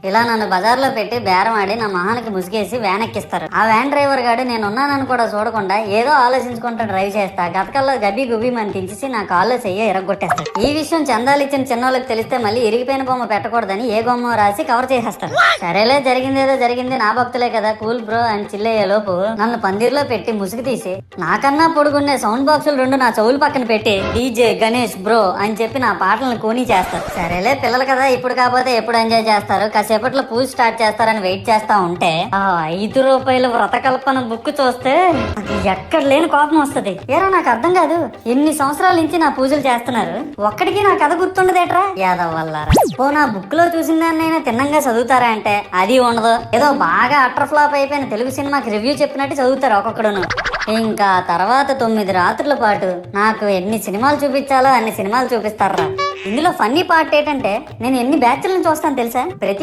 ఇలా నన్ను బజార్లో పెట్టి బేరం ఆడి నా మహానికి ముసుగేసి వ్యాన్ ఎక్కిస్తారు. ఆ వ్యాన్ డ్రైవర్ గాడు నేనున్నానని కూడా చూడకుండా ఏదో ఆలోచించుకుంటూ డ్రైవ్ చేస్తా గతకల్లో గబ్బి గుబ్బి అని తించేసి నా కాల్లో చెయ్యి ఎరగొట్టేస్తాడు. ఈ విషయం చందాలు ఇచ్చిన చిన్నోళ్ళకి తెలిస్తే మళ్ళీ ఇరిగిపోయిన బొమ్మ పెట్టకూడదని ఏ బొమ్మ రాసి కవర్ చేసేస్తారు. సరేలే జరిగిందేదో జరిగింది, నా భక్తులే కదా కూల్ బ్రో అని చిల్లయ్యే లోపు నన్ను పందిర్లో పెట్టి ముసుగు తీసి నాకన్నా పొడుగుండే సౌండ్ బాక్సులు 2 నా చెవులు పక్కన పెట్టి డీజే గణేష్ బ్రో అని చెప్పి నా పాటలను కూనీ చేస్తారు. సరేలే పిల్లలు కదా ఇప్పుడు కాకపోతే ఎప్పుడు ఎంజాయ్ చేస్తారు, కాసేపట్లో పూజ స్టార్ట్ చేస్తారని వెయిట్ చేస్తా ఉంటే ఆ 5 రూపాయల వ్రతకల్పన బుక్ చూస్తే అది ఎక్కడ లేని కోపం వస్తుంది. ఏరా నాకు అర్థం కాదు, ఎన్ని సంవత్సరాల నుంచి నా పూజలు చేస్తున్నారు, ఒక్కడికి నా కథ గుర్తుండదేట్రా యాదవ్ వల్లారా. ఓ నా బుక్ లో చూసిన దాన్నైనా తిన్నంగా చదువుతారా అంటే అది ఉండదు. ఏదో బాగా అటర్ ఫ్లాప్ అయిపోయిన తెలుగు సినిమాకి రివ్యూ చెప్పినట్టు చదువుతారు ఒక్కొక్కడును. ఇంకా తర్వాత 9 రాత్రుల పాటు నాకు ఎన్ని సినిమాలు చూపించాలో అన్ని సినిమాలు చూపిస్తారా. ఇందులో ఫన్నీ పార్ట్ ఏంటంటే నేను ఎన్ని బ్యాచ్లను చూస్తాను తెలుసా. ప్రతి